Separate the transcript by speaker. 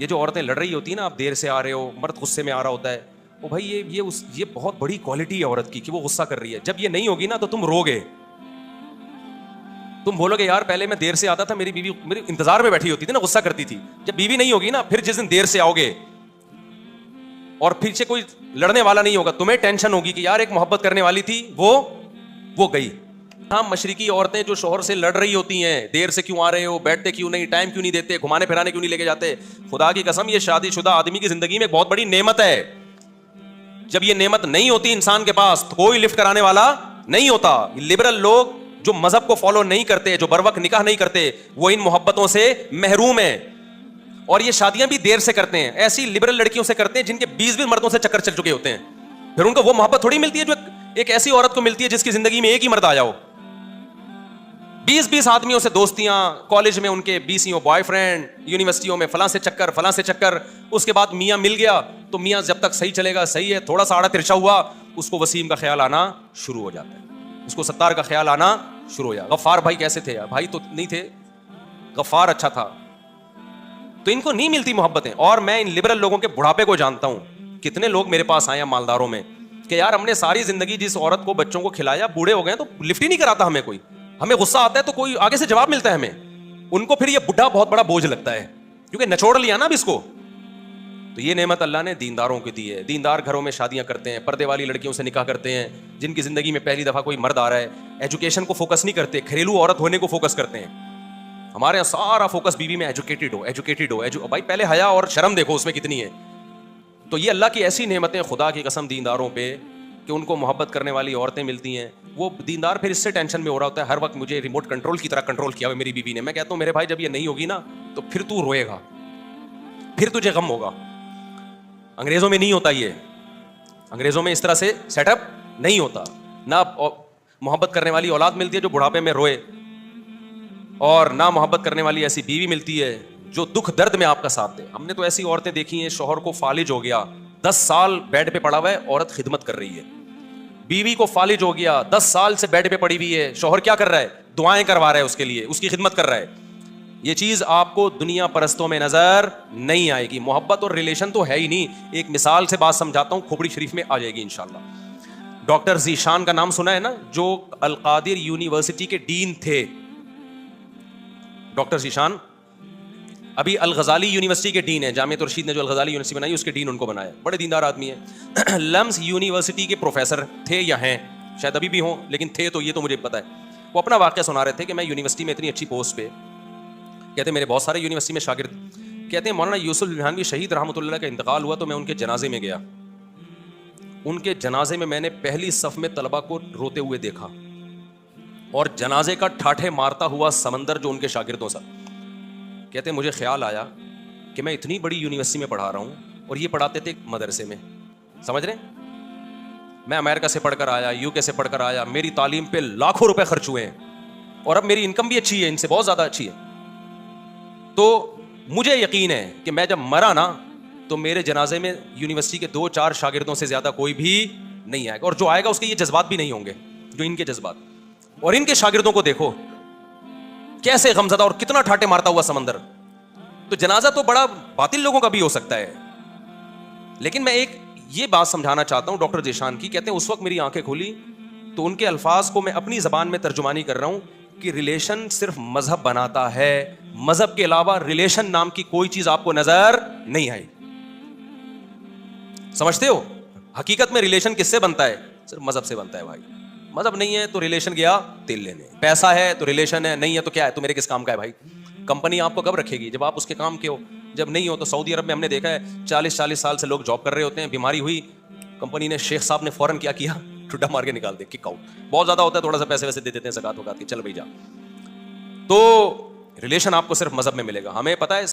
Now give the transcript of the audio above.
Speaker 1: یہ جو عورتیں لڑ رہی ہوتی ہیں نا, آپ دیر سے آ رہے ہو, مرد غصے میں آ رہا ہوتا ہے, وہ بھائی یہ بہت بڑی کوالٹی ہے عورت کی کہ وہ غصہ کر رہی ہے. جب یہ نہیں ہوگی نا تو تم رو گے, تم بولو گے یار پہلے میں دیر سے آتا تھا, میری بیوی میرے انتظار میں بیٹھی ہوتی تھی نا, غصہ کرتی تھی. جب بیوی نہیں ہوگی نا, پھر جس دن دیر سے آؤ گے اور پیچھے کوئی لڑنے والا نہیں ہوگا, تمہیں ٹینشن ہوگی کہ یار ایک محبت کرنے والی تھی وہ گئی. ہاں, مشرقی عورتیں جو شوہر سے لڑ رہی ہوتی ہیں, دیر سے کیوں آ رہے ہو, بیٹھتے کیوں نہیں, ٹائم کیوں نہیں دیتے, گھمانے پھرانے کیوں نہیں لے کے جاتے, خدا کی قسم یہ شادی شدہ آدمی کی زندگی میں بہت بڑی نعمت ہے. جب یہ نعمت نہیں ہوتی انسان کے پاس, کوئی لفٹ کرانے والا نہیں ہوتا. لبرل لوگ جو مذہب کو فالو نہیں کرتے, جو بر وقت نکاح نہیں کرتے, وہ ان محبتوں سے محروم ہیں. اور یہ شادیاں بھی دیر سے کرتے ہیں, ایسی لبرل لڑکیوں سے کرتے ہیں جن کے 20 مردوں سے چکر چل چکے ہوتے ہیں. پھر ان کو وہ محبت تھوڑی ملتی ہے جو ایک ایسی عورت کو ملتی ہے جس کی زندگی میں ایک ہی مرد آ جاؤ. 20 آدمیوں سے دوستیاں, کالج میں ان کے 20 بوائے فرینڈ, یونیورسٹیوں میں فلاں سے چکر, اس کے بعد میاں مل گیا تو میاں جب تک صحیح چلے گا صحیح ہے, تھوڑا سا آڑا ترچھا ہوا اس کو وسیم کا خیال آنا شروع ہو جاتا ہے, اس کو ستار کا خیال آنا شروع ہو جاتا. غفار بھائی کیسے تھے, بھائی تو نہیں تھے, غفار اچھا تھا. تو ان کو نہیں ملتی محبتیں. اور میں ان لبرل لوگوں کے بڑھاپے کو جانتا ہوں. کتنے لوگ میرے پاس آئے ہیں مالداروں میں کہ یار ہم نے ساری زندگی جس عورت کو بچوں کو کھلایا, بوڑھے ہو گئے تو لفٹ ہی نہیں کراتا ہمیں کوئی, ہمیں غصہ آتا ہے تو کوئی آگے سے جواب ملتا ہے ہمیں. ان کو پھر یہ بڈھا بہت بڑا بوجھ لگتا ہے کیونکہ نچوڑ لیا نا اب اس کو. تو یہ نعمت اللہ نے دینداروں کی دی ہے. دیندار گھروں میں شادیاں کرتے ہیں, پردے والی لڑکیوں سے نکاح کرتے ہیں, جن کی زندگی میں پہلی دفعہ کوئی مرد آ رہا ہے. ایجوکیشن کو فوکس نہیں کرتے, گھریلو عورت ہونے کو فوکس کرتے ہیں. ہمارے یہاں سارا فوکس بیوی میں ایجوکیٹڈ ہو. بھائی پہلے حیا اور شرم دیکھو اس میں کتنی ہے. تو یہ اللہ کی ایسی نعمتیں, خدا کی قسم, دینداروں پہ کہ ان کو محبت کرنے والی عورتیں ملتی ہیں. وہ دیندار پھر اس سے ٹینشن میں ہو رہا ہوتا ہے, ہر وقت مجھے ریموٹ کنٹرول کی طرح کنٹرول کیا ہوا میری بیوی نے. میں کہتا ہوں میرے بھائی جب یہ نہیں ہوگی نا تو پھر تو روئے گا, پھر تجھے غم ہوگا. انگریزوں میں نہیں ہوتا یہ, انگریزوں میں اس طرح سے سیٹ اپ نہیں ہوتا. نہ محبت کرنے والی اولاد ملتی ہے جو بڑھاپے میں روئے, اور نہ محبت کرنے والی ایسی بیوی ملتی ہے جو دکھ درد میں آپ کا ساتھ دے. ہم نے تو ایسی عورتیں دیکھی ہیں, شوہر کو فالج ہو گیا, 10 سال بیڈ پہ پڑا ہوا ہے, عورت خدمت کر رہی ہے. بیوی کو فالج ہو گیا, 10 سال سے بیڈ پہ پڑی ہوئی ہے, شوہر کیا کر رہا ہے, دعائیں کروا رہا ہے اس کے لیے, اس کی خدمت کر رہا ہے. یہ چیز آپ کو دنیا پرستوں میں نظر نہیں آئے گی. محبت اور ریلیشن تو ہے ہی نہیں. ایک مثال سے بات سمجھاتا ہوں, کھوپڑی شریف میں آ جائے گی انشاءاللہ. ڈاکٹر ذیشان کا نام سنا ہے نا, جو القادر یونیورسٹی کے ڈین تھے. ڈاکٹر ذیشان ابھی الغزالی یونیورسٹی کے ڈین ہیں. جامعہ رشید نے جو الغزالی یونیورسٹی بنائی اس کے ڈین ان کو بنایا. بڑے دیندار آدمی ہیں. لمس یونیورسٹی کے پروفیسر تھے یا ہیں, شاید ابھی بھی ہوں, لیکن تھے تو یہ تو مجھے پتا ہے. وہ اپنا واقعہ سنا رہے تھے کہ میں یونیورسٹی میں اتنی اچھی پوسٹ پہ, کہتے ہیں میرے بہت سارے یونیورسٹی میں شاگرد, کہتے ہیں مولانا یوسف الجھانوی شہید رحمۃ اللہ کا انتقال ہوا تو میں ان کے جنازے میں گیا. ان کے جنازے میں میں نے پہلی صف میں طلبہ کو روتے ہوئے دیکھا, اور جنازے کا ٹھاٹھے مارتا ہوا سمندر جو ان کے شاگردوں سے. کہتے ہیں مجھے خیال آیا کہ میں اتنی بڑی یونیورسٹی میں پڑھا رہا ہوں اور یہ پڑھاتے تھے مدرسے میں, سمجھ رہے ہیں. میں امریکہ سے پڑھ کر آیا, یو کے سے پڑھ کر آیا, میری تعلیم پہ لاکھوں روپے خرچ ہوئے ہیں, اور اب میری انکم بھی اچھی ہے, ان سے بہت زیادہ اچھی ہے. تو مجھے یقین ہے کہ میں جب مرا نا تو میرے جنازے میں یونیورسٹی کے 2-4 شاگردوں سے زیادہ کوئی بھی نہیں آئے گا, اور جو آئے گا اس کے یہ جذبات بھی نہیں ہوں گے جو ان کے جذبات. اور ان کے شاگردوں کو دیکھو کیسے غمزدہ, اور کتنا ٹھاٹے مارتا ہوا سمندر. تو جنازہ تو بڑا باطل لوگوں کا بھی ہو سکتا ہے, لیکن میں ایک یہ بات سمجھانا چاہتا ہوں ڈاکٹر ذیشان کی. کہتے ہیں اس وقت میری آنکھیں کھلی تو ان کے الفاظ کو میں اپنی زبان میں ترجمانی کر رہا ہوں کہ ریلیشن صرف مذہب بناتا ہے, مذہب کے علاوہ ریلیشن نام کی کوئی چیز آپ کو نظر نہیں آئی. سمجھتے ہو, حقیقت میں ریلیشن کس سے بنتا ہے, صرف مذہب سے بنتا ہے بھائی. مذہب نہیں ہے تو ریلیشن گیا تیل لینے, پیسہ ہے تو ریلیشن ہے, نہیں ہے تو کیا ہے, تو میرے کس کام کا ہے بھائی. کمپنی آپ کو کب رکھے گی, جب آپ اس کے کام کے ہو. جب نہیں ہو تو سعودی عرب میں ہم نے دیکھا ہے 40 سال سے لوگ جاب کر رہے ہوتے ہیں, بیماری ہوئی, کمپنی نے, شیخ صاحب نے فوراً کیا ٹھڈا مار کے نکال دے, کک آؤٹ. بہت زیادہ ہوتا ہے, تھوڑا سا پیسے ویسے دے دیتے ہیں زکات وکات کے, چل بھائی جا. تو ریلیشن آپ کو صرف مذہب میں ملے گا. ہمیں پتہ ہے